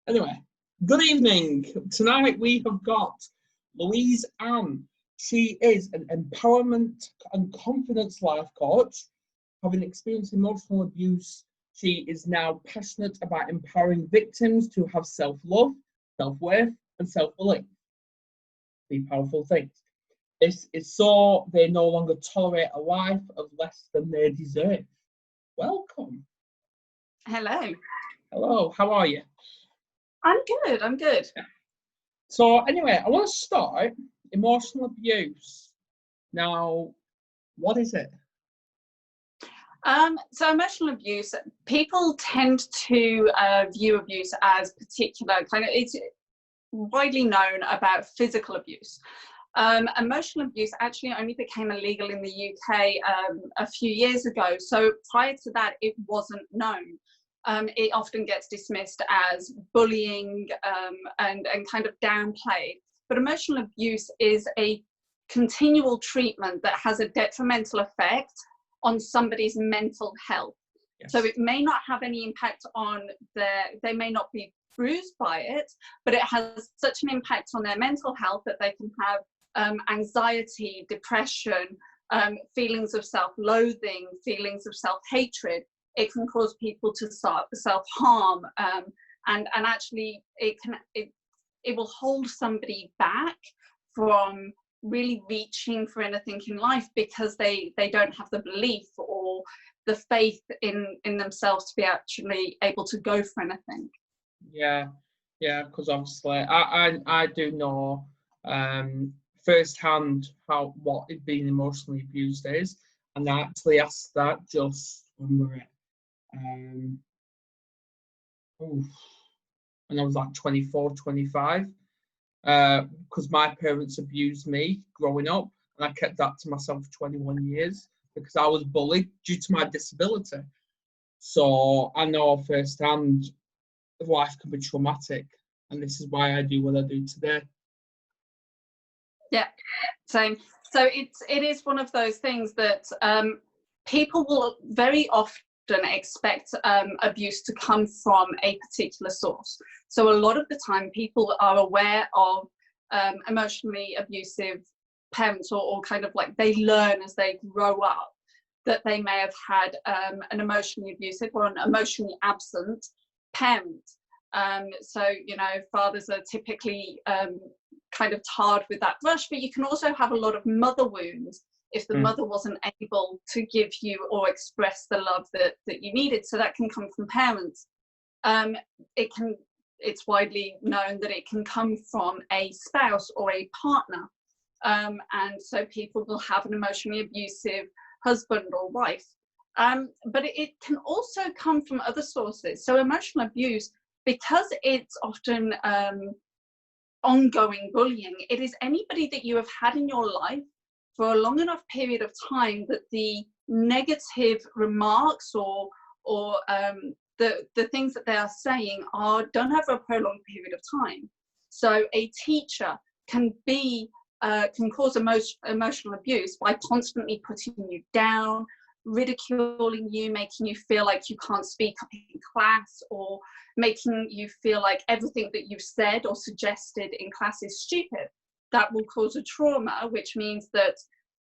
Anyway, good evening. Tonight we have got Louise Ann. She is an empowerment and confidence life coach. Having experienced emotional abuse, she is now passionate about empowering victims to have self-love, self-worth, and self-belief. These powerful things. This is so they no longer tolerate a life of less than they deserve. Welcome. Hello. Hello, how are you? I'm good. So anyway, I want to start emotional abuse. Now, what is it? So emotional abuse, people tend to view abuse as particular it's widely known about physical abuse. Emotional abuse actually only became illegal in the UK a few years ago. So prior to that, it wasn't known. It often gets dismissed as bullying and kind of downplayed. But emotional abuse is a continual treatment that has a detrimental effect on somebody's mental health. Yes. So it may not have any impact on they may not be bruised by it, but it has such an impact on their mental health that they can have anxiety, depression, feelings of self-loathing, feelings of self-hatred. It can cause people to self-harm, and actually it will hold somebody back from really reaching for anything in life because they don't have the belief or the faith in themselves to be actually able to go for anything. Yeah, because obviously I do know firsthand what being emotionally abused is, and I actually asked that just when we were when I was like 24, 25, because my parents abused me growing up, and I kept that to myself for 21 years because I was bullied due to my disability. So I know firsthand life can be traumatic, and this is why I do what I do today. Yeah, same. So it is one of those things that people will very often expect abuse to come from a particular source. So a lot of the time people are aware of emotionally abusive parents, or kind of like they learn as they grow up that they may have had an emotionally abusive or an emotionally absent parent. So, you know, fathers are typically kind of tarred with that brush, but you can also have a lot of mother wounds if the mother wasn't able to give you or express the love that you needed. So that can come from parents. It's widely known that it can come from a spouse or a partner. And so people will have an emotionally abusive husband or wife. But it can also come from other sources. So emotional abuse, because it's often ongoing bullying, it is anybody that you have had in your life for a long enough period of time that the negative remarks or the things that they are saying are done over a prolonged period of time. So a teacher can cause emotional abuse by constantly putting you down, ridiculing you, making you feel like you can't speak up in class, or making you feel like everything that you've said or suggested in class is stupid. That will cause a trauma, which means that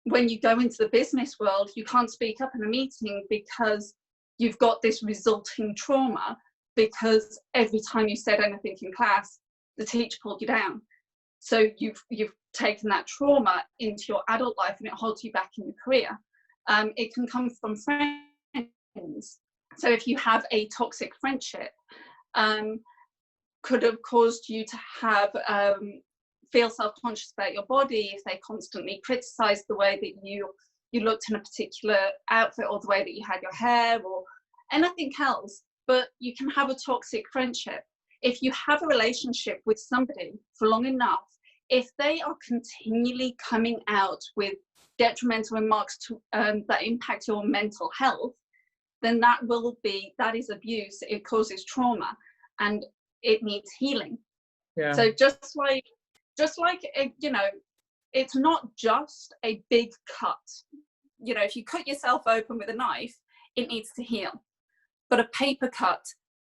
when you go into the business world, you can't speak up in a meeting because you've got this resulting trauma, because every time you said anything in class, the teacher pulled you down. So you've taken that trauma into your adult life, and it holds you back in your career. It can come from friends. So if you have a toxic friendship, could have caused you to have feel self-conscious about your body if they constantly criticized the way that you looked in a particular outfit, or the way that you had your hair, or anything else. But you can have a toxic friendship. If you have a relationship with somebody for long enough, if they are continually coming out with detrimental remarks that impact your mental health, then that is abuse. It causes trauma, and it needs healing. Yeah. So just like you know, it's not just a big cut. You know, if you cut yourself open with a knife, it needs to heal. But a paper cut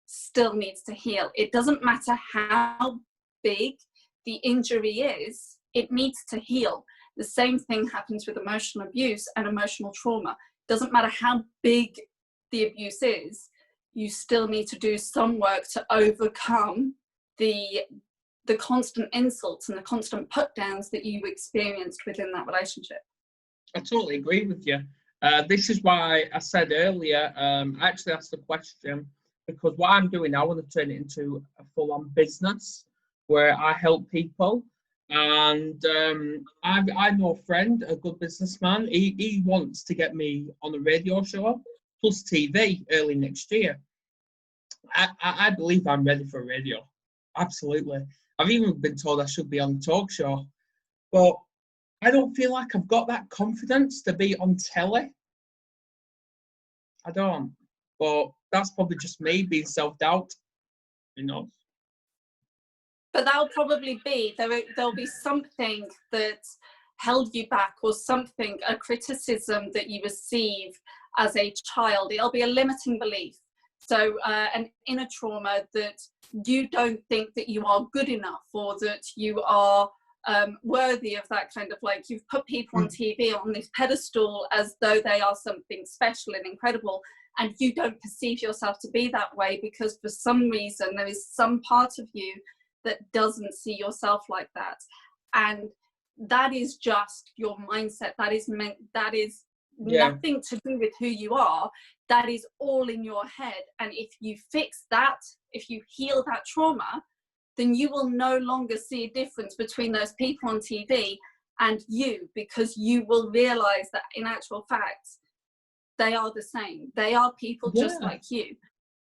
still needs to heal. It doesn't matter how big the injury is, it needs to heal. The same thing happens with emotional abuse and emotional trauma. It doesn't matter how big the abuse is, you still need to do some work to overcome the constant insults and the constant put downs that you experienced within that relationship. I totally agree with you. This is why I said earlier, I actually asked the question because what I'm doing now, I want to turn it into a full-on business where I help people. And I know a friend, a good businessman. He wants to get me on a radio show plus TV early next year. I believe I'm ready for radio. Absolutely. I've even been told I should be on a talk show. But I don't feel like I've got that confidence to be on telly. I don't. But that's probably just me being self-doubt. Who knows? But that'll probably be, there'll be something that held you back, or something, a criticism that you receive as a child. It'll be a limiting belief. So an inner trauma that you don't think that you are good enough, or that you are worthy of that kind of, like, you've put people on TV on this pedestal as though they are something special and incredible, and you don't perceive yourself to be that way because for some reason there is some part of you that doesn't see yourself like that. And that is just your mindset. That is nothing to do with who you are. That is all in your head. And if you fix that, if you heal that trauma, then you will no longer see a difference between those people on TV and you, because you will realize that in actual fact, they are the same. They are people just like you.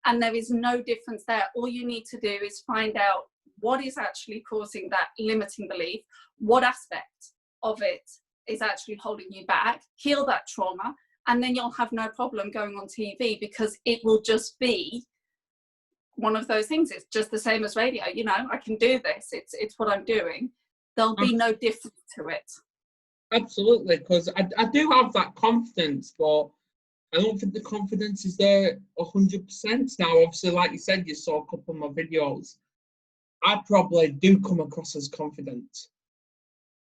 And there is no difference there. All you need to do is find out what is actually causing that limiting belief, what aspect of it is actually holding you back, heal that trauma, and then you'll have no problem going on TV, because it will just be one of those things. It's just the same as radio. You know, I can do this. It's what I'm doing. There'll be no difference to it. Absolutely, because I do have that confidence, but I don't think the confidence is there 100%. Now, obviously, like you said, you saw a couple of my videos. I probably do come across as confident.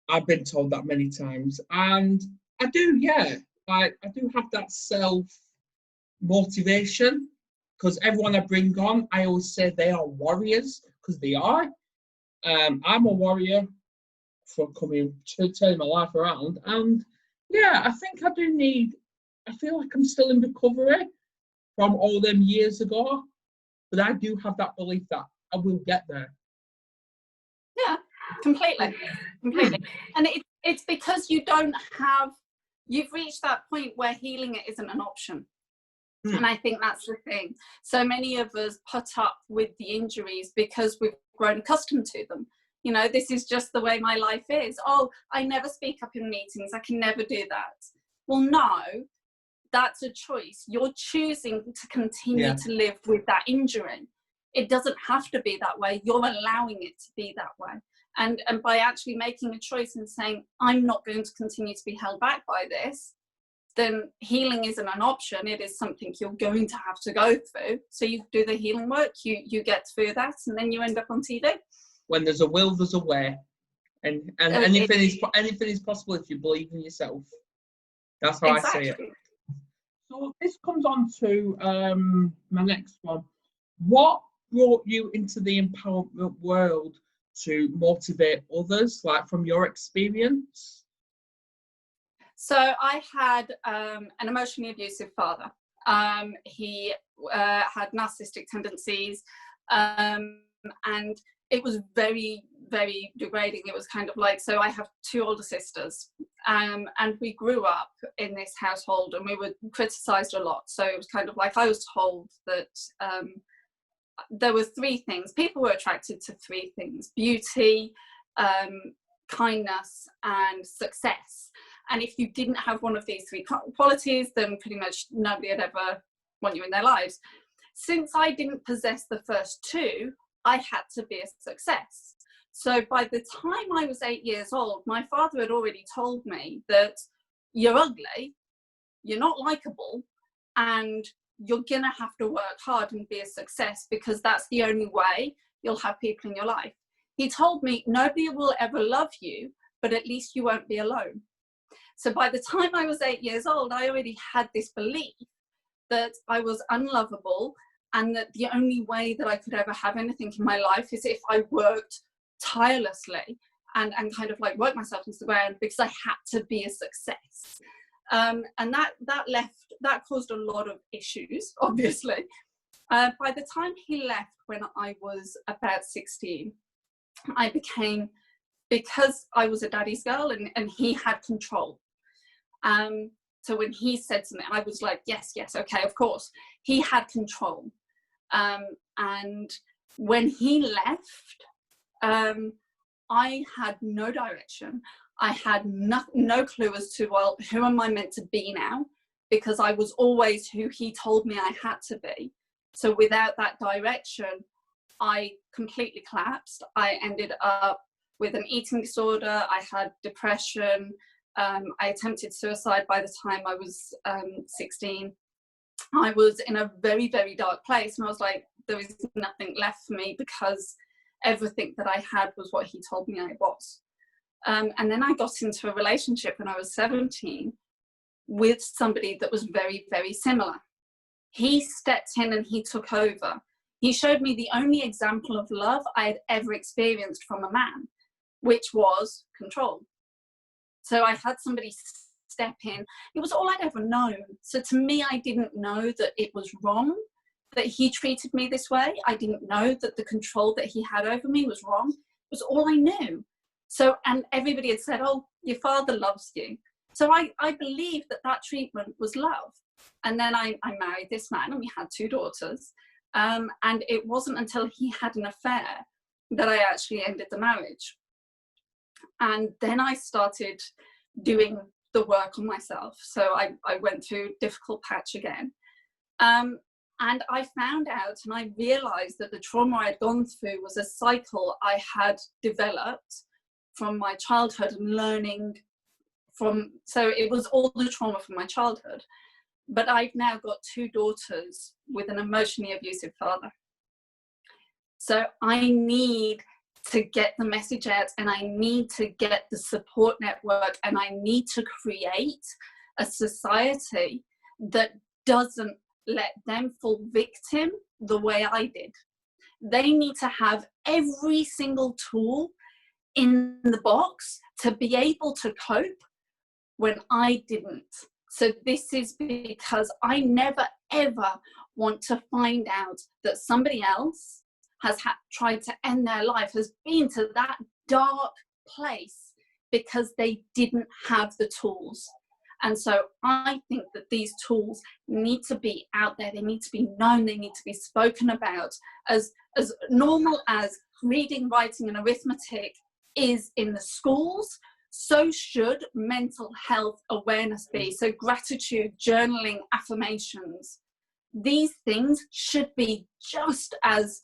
I've been told that many times. And I do, yeah. I do have that self-motivation, because everyone I bring on, I always say they are warriors, because they are. I'm a warrior for turning my life around. And yeah, I think I do need, I feel like I'm still in recovery from all them years ago, but I do have that belief that I will get there. Yeah, completely. And it's because you've reached that point where healing it isn't an option. And I think that's the thing. So many of us put up with the injuries because we've grown accustomed to them. You know, this is just the way my life is. Oh, I never speak up in meetings. I can never do that. Well, no, that's a choice. You're choosing to continue to live with that injury. It doesn't have to be that way. You're allowing it to be that way. And by actually making a choice and saying, I'm not going to continue to be held back by this, then healing isn't an option. It is something you're going to have to go through. So you do the healing work, you get through that, and then you end up on TV. When there's a will, there's a way. And anything is possible if you believe in yourself. That's how I see it. So this comes on to my next one. What brought you into the empowerment world to motivate others, like from your experience? So I had an emotionally abusive father. He had narcissistic tendencies, and it was very, very degrading. It was kind of like, so I have two older sisters, and we grew up in this household and we were criticized a lot. So it was kind of like, I was told that there were three things. People were attracted to three things: beauty, kindness, and success. And if you didn't have one of these three qualities, then pretty much nobody would ever want you in their lives. Since I didn't possess the first two, I had to be a success. So by the time I was 8 years old, my father had already told me that you're ugly, you're not likable, and you're gonna have to work hard and be a success, because that's the only way you'll have people in your life. He told me, nobody will ever love you, but at least you won't be alone. So by the time I was 8 years old, I already had this belief that I was unlovable, and that the only way that I could ever have anything in my life is if I worked tirelessly and kind of like worked myself into the ground, because I had to be a success. And that caused a lot of issues, obviously. By the time he left, when I was about 16, I became, because I was a daddy's girl, and he had control. So when he said something, I was like, yes, okay, of course. He had control. And when he left, I had no direction. I had no clue as to, well, who am I meant to be now? Because I was always who he told me I had to be. So without that direction, I completely collapsed. I ended up with an eating disorder. I had depression. I attempted suicide by the time I was 16. I was in a very, very dark place, and I was like, there is nothing left for me, because everything that I had was what he told me I was. And then I got into a relationship when I was 17 with somebody that was very, very similar. He stepped in and he took over. He showed me the only example of love I had ever experienced from a man, which was control. So I had somebody step in. It was all I'd ever known. So to me, I didn't know that it was wrong that he treated me this way. I didn't know that the control that he had over me was wrong. It was all I knew. So, and everybody had said, oh, your father loves you. So I believed that treatment was love. And then I married this man, and we had 2 daughters. And it wasn't until he had an affair that I actually ended the marriage. And then I started doing the work on myself. So I went through a difficult patch again. And I found out, and I realized that the trauma I'd gone through was a cycle I had developed from my childhood and learning from, so it was all the trauma from my childhood. But I've now got 2 daughters with an emotionally abusive father. So I need to get the message out, and I need to get the support network, and I need to create a society that doesn't let them fall victim the way I did. They need to have every single tool in the box to be able to cope when I didn't. So this is because I never ever want to find out that somebody else has tried to end their life, has been to that dark place because they didn't have the tools. And so I think that these tools need to be out there. They need to be known. They need to be spoken about. As normal as reading, writing and arithmetic is in the schools, so should mental health awareness be. So gratitude, journaling, affirmations, these things should be just as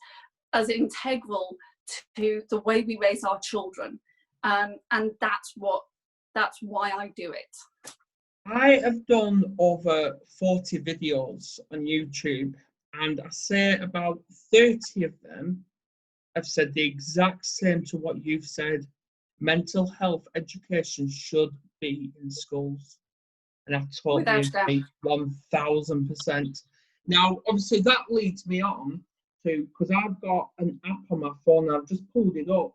integral to the way we raise our children. And that's why I do it. I have done over 40 videos on YouTube, and I say about 30 of them have said the exact same to what you've said. Mental health education should be in schools. And I totally agree, 1000%. Now, obviously, that leads me on to, because I've got an app on my phone, and I've just pulled it up.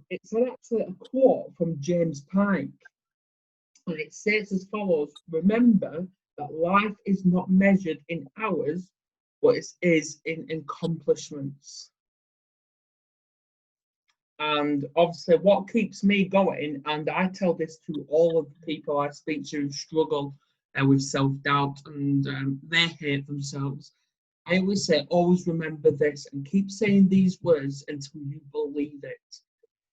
It's actually a quote from James Pike. And it says as follows: remember that life is not measured in hours, but it is in accomplishments. And obviously what keeps me going, and I tell this to all of the people I speak to who struggle with self-doubt and they hate themselves, I always say, always remember this, and keep saying these words until you believe it.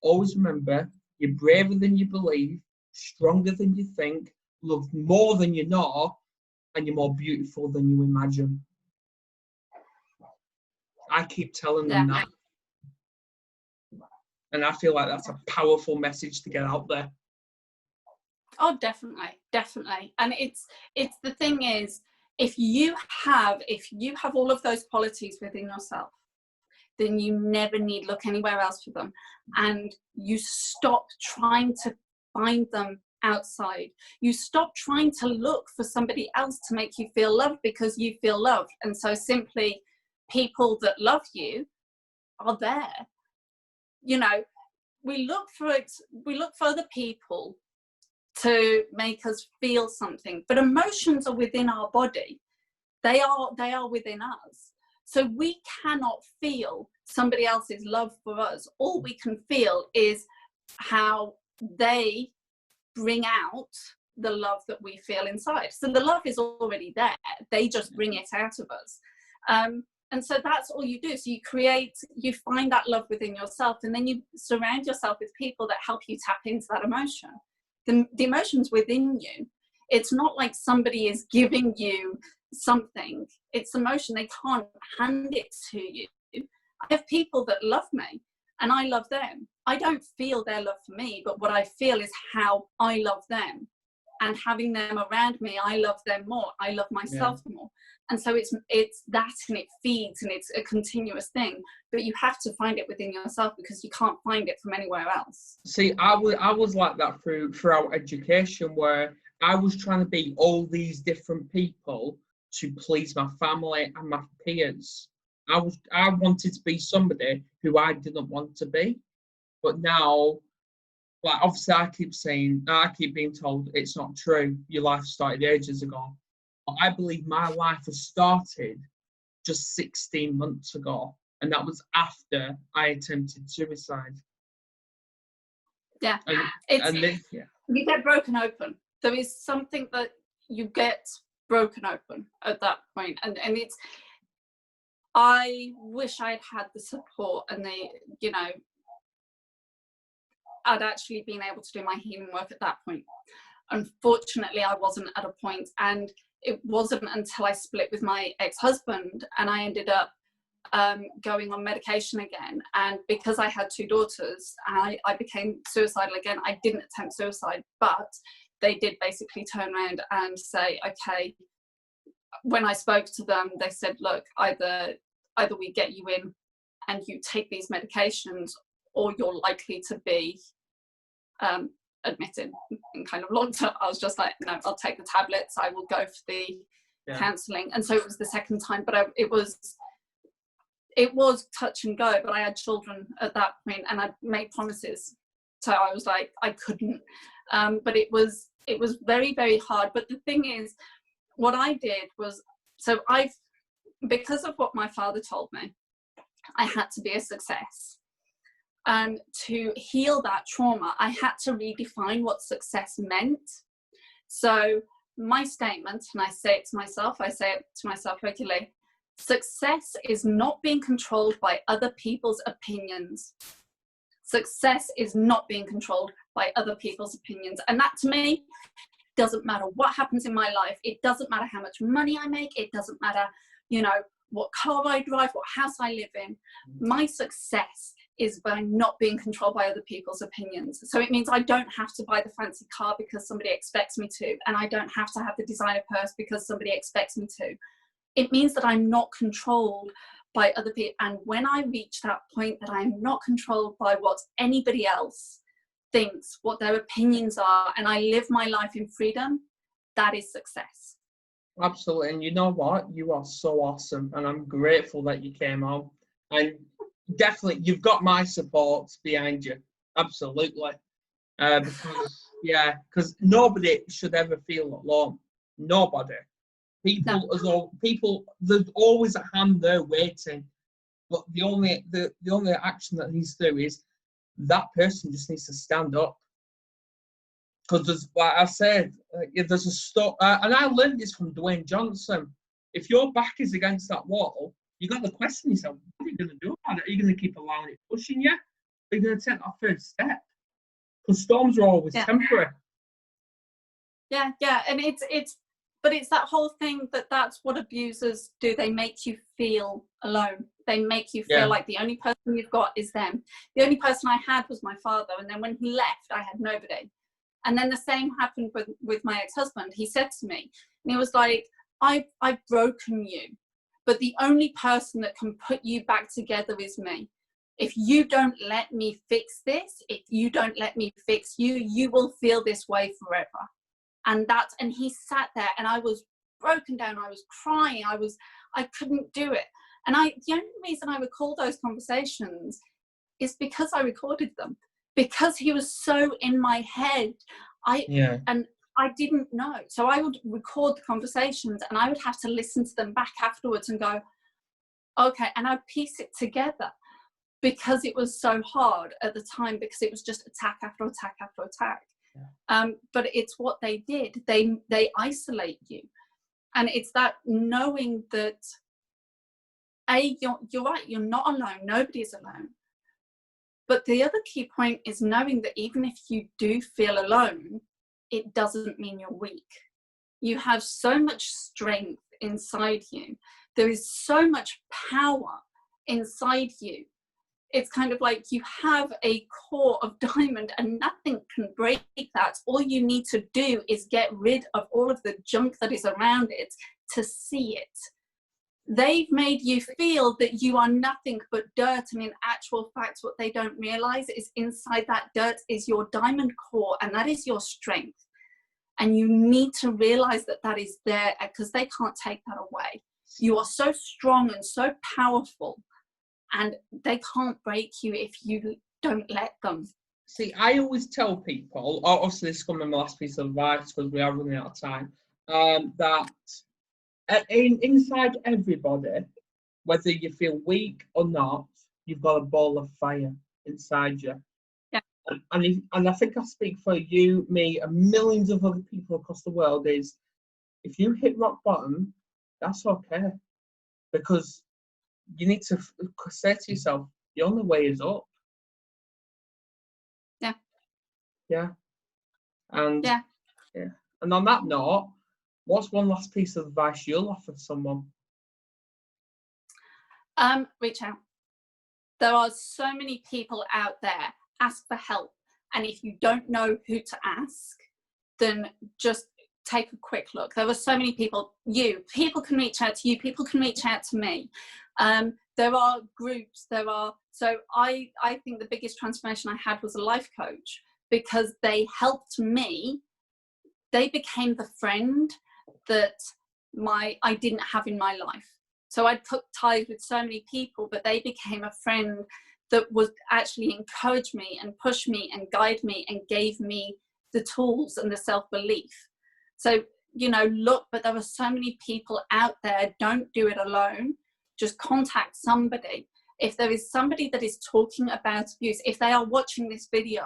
Always remember, you're braver than you believe, stronger than you think, loved more than you know, and you're more beautiful than you imagine. I keep telling them that. And I feel like that's a powerful message to get out there. Oh, definitely. And it's the thing is, if you have all of those qualities within yourself, then you never need look anywhere else for them, and you stop trying to find them outside. You stop trying to look for somebody else to make you feel loved, because you feel loved. And so simply people that love you are there. You know, we look for other people to make us feel something, but emotions are within our body. They are within us. So we cannot feel somebody else's love for us. All we can feel is how they bring out the love that we feel inside. So the love is already there. They just bring it out of us. And so that's all you do. So you find that love within yourself, and then you surround yourself with people that help you tap into that emotion. The emotion's within you. It's not like somebody is giving you something. It's emotion. They can't hand it to you. I have people that love me and I love them. I don't feel their love for me, but what I feel is how I love them. And having them around me, I love them more. I love myself more. And so it's that, and it feeds, and it's a continuous thing. But you have to find it within yourself, because you can't find it from anywhere else. See, I was like that throughout education, where I was trying to be all these different people to please my family and my peers. I wanted to be somebody who I didn't want to be. But now, like, obviously I keep being told it's not true. Your life started ages ago. But I believe my life has started just 16 months ago. And that was after I attempted suicide. Yeah. You get broken open. There is something that you get broken open at that point. And it's, I wish I'd had the support and I'd actually been able to do my healing work at that point. Unfortunately, I wasn't at a point, and it wasn't until I split with my ex-husband and I ended up going on medication again. And because I had 2 daughters, I became suicidal again. I didn't attempt suicide, but they did basically turn around and say, okay, when I spoke to them, they said, look, either we get you in and you take these medications, or you're likely to be admitted in kind of long term. I was just like, no, I'll take the tablets. I will go for the counselling. And so it was the second time, but it was touch and go. But I had children at that point, and I made promises, so I was like, I couldn't. But it was very, very hard. But the thing is, what I did was, because of what my father told me, I had to be a success. To heal that trauma, I had to redefine what success meant. So my statement, and I say it to myself regularly, success is not being controlled by other people's opinions. Success is not being controlled by other people's opinions. And that, to me, doesn't matter what happens in my life. It doesn't matter how much money I make. It doesn't matter, what car I drive, what house I live in. My success is by not being controlled by other people's opinions. So it means I don't have to buy the fancy car because somebody expects me to, and I don't have to have the designer purse because somebody expects me to. It means that I'm not controlled by other people. And when I reach that point that I'm not controlled by what anybody else thinks, what their opinions are, and I live my life in freedom, that is success. Absolutely. And you know what? You are so awesome. And I'm grateful that you came on. And definitely, you've got my support behind you. Absolutely. Because nobody should ever feel alone. Nobody. People, there's always a hand there waiting. But the only action that needs to do is that person just needs to stand up. Because there's, like I said, there's a stop, and I learned this from Dwayne Johnson. If your back is against that wall, you got to question yourself. What are you going to do about it? Are you going to keep allowing it pushing you? Are you going to take that first step? Because storms are always temporary. Yeah, and it's that whole thing that's what abusers do. They make you feel alone. They make you feel like the only person you've got is them. The only person I had was my father, and then when he left, I had nobody. And then the same happened with my ex-husband. He said to me, and he was like, I've broken you, but the only person that can put you back together is me. If you don't let me fix this, if you don't let me fix you, you will feel this way forever. And he sat there, and I was broken down. I was crying. I couldn't do it. And the only reason I recall those conversations is because I recorded them, because he was so in my head. And I didn't know. So I would record the conversations, and I would have to listen to them back afterwards and go, okay, and I'd piece it together, because it was so hard at the time, because it was just attack after attack after attack. But it's what they did. They isolate you. And it's that knowing that, you're right, you're not alone. Nobody is alone. But the other key point is knowing that even if you do feel alone, it doesn't mean you're weak. You have so much strength inside you. There is so much power inside you. It's kind of like you have a core of diamond, and nothing can break that. All you need to do is get rid of all of the junk that is around it to see it. They've made you feel that you are nothing but dirt, and in actual fact, what they don't realize is inside that dirt is your diamond core, and that is your strength. And you need to realize that that is there, because they can't take that away. You are so strong and so powerful, and they can't break you if you don't let them. See, I always tell people, obviously this is going to be my last piece of advice because we are running out of time, that inside everybody, whether you feel weak or not, you've got a ball of fire inside you. Yeah. And I think I speak for you, me, and millions of other people across the world, is if you hit rock bottom, that's okay. Because you need to say to yourself, the only way is up. Yeah. Yeah. And yeah. And on that note, what's one last piece of advice you'll offer someone? Reach out. There are so many people out there. Ask for help. And if you don't know who to ask, then just take a quick look. There are so many people. People can reach out to you. People can reach out to me. There are groups. So I think the biggest transformation I had was a life coach, because they helped me. They became the friend that I didn't have in my life. So I'd cut ties with so many people, but they became a friend that was actually encouraged me and pushed me and guided me and gave me the tools and the self-belief. So, look, but there are so many people out there. Don't do it alone. Just contact somebody. If there is somebody that is talking about abuse, if they are watching this video,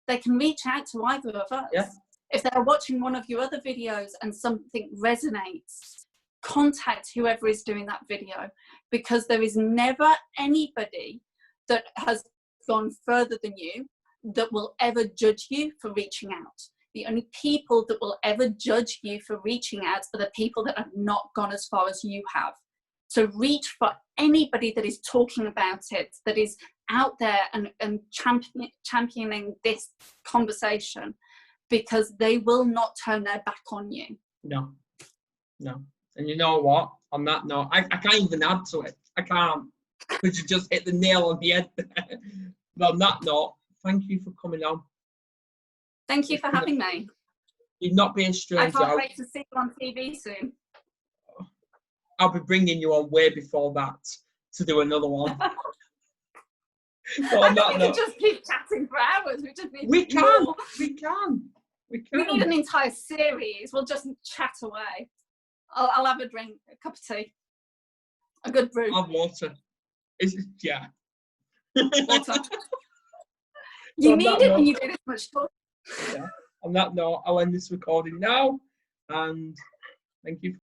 they can reach out to either of us. Yeah. If they're watching one of your other videos and something resonates, contact whoever is doing that video, because there is never anybody that has gone further than you that will ever judge you for reaching out. The only people that will ever judge you for reaching out are the people that have not gone as far as you have. So reach for anybody that is talking about it, that is out there and championing this conversation, because they will not turn their back on you. No. And you know what? On that note, I can't even add to it. I can't. Because you just hit the nail on the head there. But on that note, thank you for coming on. Thank you for having me. You'd not be a stranger. I can't wait to see you on TV soon. I'll be bringing you on way before that to do another one. I think we can just keep chatting for hours. We just need We more. can. We need an entire series. We'll just chat away. I'll have a drink, a cup of tea, a good brew. I'll have water. Yeah. Water. You need it when you do this much talk. Yeah. On that note, I'll end this recording now, and thank you.